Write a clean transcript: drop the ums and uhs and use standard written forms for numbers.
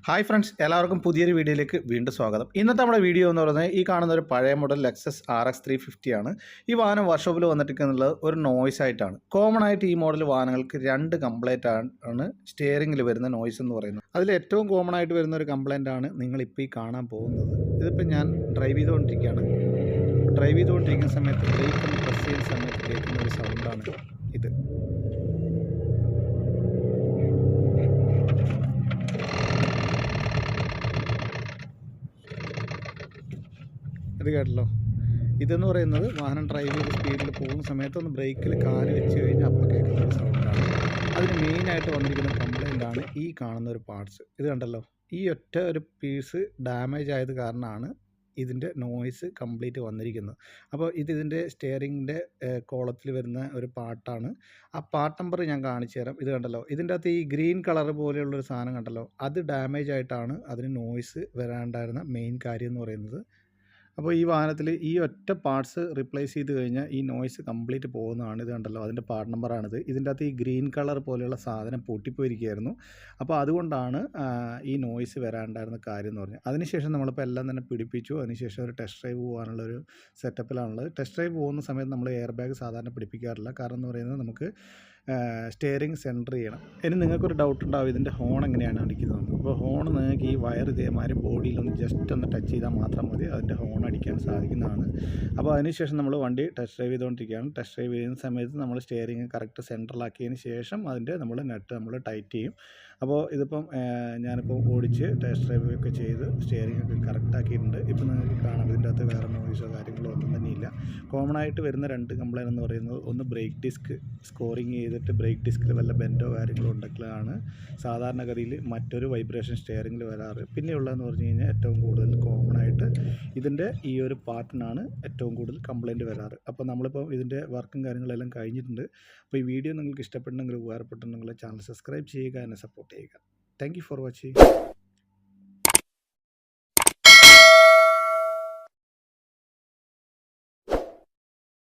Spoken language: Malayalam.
ഹായ് ഫ്രണ്ട്സ്, എല്ലാവർക്കും പുതിയൊരു വീഡിയോയിലേക്ക് വീണ്ടും സ്വാഗതം. ഇന്നത്തെ നമ്മുടെ വീഡിയോ എന്ന് പറയുന്നത് ഈ കാണുന്ന ഒരു പഴയ മോഡൽ ലെക്സസ് RX 350 ആണ്. ഈ വാഹനം വർക്ക്ഷോപ്പിൽ വന്നിട്ടുള്ളത് ഒരു നോയ്സ് ആയിട്ടാണ്. കോമൺ ആയിട്ട് ഈ മോഡൽ വാഹനങ്ങൾക്ക് രണ്ട് കംപ്ലൈൻറ്റ് ആണ് സ്റ്റിയറിംഗിൽ വരുന്ന നോയ്സ് എന്ന് പറയുന്നത്. അതിൽ ഏറ്റവും കോമൺ ആയിട്ട് വരുന്ന ഒരു കംപ്ലൈൻ്റ് ആണ് നിങ്ങളിപ്പോൾ ഈ കാണാൻ പോകുന്നത്. ഇതിപ്പോൾ ഞാൻ ഡ്രൈവ് ചെയ്തുകൊണ്ടിരിക്കുകയാണ്. ഡ്രൈവ് ചെയ്തുകൊണ്ടിരിക്കുന്ന സമയത്ത് ബ്രേക്ക് ഒന്ന് പ്രസ് ചെയ്യുന്ന സമയത്ത് കേൾക്കുന്ന ഒരു സൗണ്ടാണ് ഇത്. ഇത് കേട്ടല്ലോ, ഇതെന്ന് പറയുന്നത് വാഹനം ഡ്രൈവ് ചെയ്ത് സ്പീഡിൽ പോകുന്ന സമയത്ത് ഒന്ന് ബ്രേക്കിൽ കാല് വെച്ച് കഴിഞ്ഞാൽ അപ്പം കേൾക്കുന്ന ഒരു സൗണ്ടാണ്. അതിന് മെയിനായിട്ട് വന്നിരിക്കുന്ന കംപ്ലൈൻ്റാണ് ഈ കാണുന്ന ഒരു പാർട്സ്. ഇത് കണ്ടല്ലോ, ഈ ഒറ്റ ഒരു പീസ് ഡാമേജ് ആയത് കാരണമാണ് ഇതിൻ്റെ നോയ്സ് കംപ്ലീറ്റ് വന്നിരിക്കുന്നത്. അപ്പോൾ ഇതിൻ്റെ സ്റ്റിയറിങ്ങിൻ്റെ കോളത്തിൽ വരുന്ന ഒരു പാർട്ടാണ്. ആ പാർട്ട് നമ്പർ ഞാൻ കാണിച്ചു തരാം. ഇത് കണ്ടല്ലോ, ഇതിൻ്റെ അകത്ത് ഈ ഗ്രീൻ കളർ പോലെയുള്ളൊരു സാധനം കണ്ടല്ലോ, അത് ഡാമേജ് ആയിട്ടാണ് അതിന് നോയ്സ് വരാണ്ടായിരുന്ന മെയിൻ കാര്യം എന്ന് പറയുന്നത്. അപ്പോൾ ഈ വാഹനത്തിൽ ഈ ഒറ്റ പാർട്സ് റീപ്ലേസ് ചെയ്ത് കഴിഞ്ഞാൽ ഈ നോയ്സ് കംപ്ലീറ്റ് പോകുന്നതാണ്. ഇത് കണ്ടല്ലോ, അതിൻ്റെ പാർട്ട് നമ്പറാണിത്. ഇതിൻ്റെ അകത്ത് ഈ ഗ്രീൻ കളർ പോലെയുള്ള സാധനം പൊട്ടിപ്പോയിരിക്കുകയായിരുന്നു. അപ്പോൾ അതുകൊണ്ടാണ് ഈ നോയ്സ് വരാണ്ടായിരുന്ന കാര്യം എന്ന് പറഞ്ഞാൽ. അതിനുശേഷം നമ്മളിപ്പോൾ എല്ലാം തന്നെ പിടിപ്പിച്ചു. അതിനുശേഷം ഒരു ടെസ്റ്റ് ഡ്രൈവ് പോകാനുള്ളൊരു സെറ്റപ്പിലാണുള്ളത്. ടെസ്റ്റ് ഡ്രൈവ് പോകുന്ന സമയത്ത് നമ്മൾ എയർ ബാഗ് സാധാരണ പിടിപ്പിക്കാറില്ല. കാരണം എന്ന് പറയുന്നത് നമുക്ക് സ്റ്റിയറിംഗ് സെൻറ്റർ ചെയ്യണം. ഇനി നിങ്ങൾക്കൊരു ഡൗട്ട് ഉണ്ടാവും, ഇതിൻ്റെ ഹോൺ എങ്ങനെയാണ് അടിക്കുന്നത്. അപ്പോൾ ഹോൺ നിങ്ങൾക്ക് ഈ വയർ ഇതേമാതിരി ബോഡിയിലൊന്ന് ജസ്റ്റ് ഒന്ന് ടച്ച് ചെയ്താൽ മാത്രം മതി അതിൻ്റെ ഹോൺ അടിക്കാൻ സാധിക്കുന്നതാണ്. അപ്പോൾ അതിനുശേഷം നമ്മൾ വണ്ടി ടെസ്റ്റ് ഡ്രൈവ് ചെയ്തുകൊണ്ടിരിക്കുകയാണ്. ടെസ്റ്റ് ഡ്രൈവ് ചെയ്യുന്ന സമയത്ത് നമ്മൾ സ്റ്റിയറിംഗ് കറക്റ്റ് സെൻറ്ററിലാക്കിയതിന് ശേഷം അതിൻ്റെ നമ്മൾ നെറ്റ് നമ്മൾ ടൈറ്റ് ചെയ്യും. അപ്പോൾ ഇതിപ്പം ഞാനിപ്പോൾ ഓടിച്ച് ടെസ്റ്റ് ഡ്രൈവ് ഒക്കെ ചെയ്ത് സ്റ്റിയറിംഗ് ഒക്കെ കറക്റ്റ് ആക്കിയിട്ടുണ്ട്. ഇപ്പോൾ നിങ്ങൾക്ക് കാണാം ഇതിൻ്റെ അകത്ത് വേറെ നോയ്സോ കാര്യങ്ങളോ ഒന്നും തന്നെയില്ല. കോമൺ ആയിട്ട് വരുന്ന രണ്ട് കംപ്ലൈൻറ്റ് എന്ന് പറയുന്നത്, ഒന്ന് ബ്രേക്ക് ഡിസ്ക് സ്കോറിങ് ചെയ്തിട്ട് ബ്രേക്ക് ഡിസ്കിൽ വല്ല ബെൻഡോ കാര്യങ്ങളോ ഉണ്ടെങ്കിലാണ് സാധാരണഗതിയിൽ മറ്റൊരു വൈബ്രേഷൻ സ്റ്റിയറിങ്ങിൽ വരാറ്. പിന്നെയുള്ളതെന്ന് പറഞ്ഞു കഴിഞ്ഞാൽ ഏറ്റവും കൂടുതൽ കോമൺ ആയിട്ട് ഇതിൻ്റെ ഈ ഒരു പാർട്ടിനാണ് ഏറ്റവും കൂടുതൽ കംപ്ലൈൻറ്റ് വരാറ്. അപ്പോൾ നമ്മളിപ്പോൾ ഇതിൻ്റെ വർക്കും കാര്യങ്ങളെല്ലാം കഴിഞ്ഞിട്ടുണ്ട്. അപ്പോൾ ഈ വീഡിയോ നിങ്ങൾക്ക് ഇഷ്ടപ്പെട്ടുണ്ടെങ്കിൽ ഉപകാരപ്പെട്ടുണ്ടെങ്കിൽ ചാനൽ സബ്സ്ക്രൈബ് ചെയ്യുക, എന്നെ സപ്പോർട്ട് ചെയ്യുക. Thank you for watching.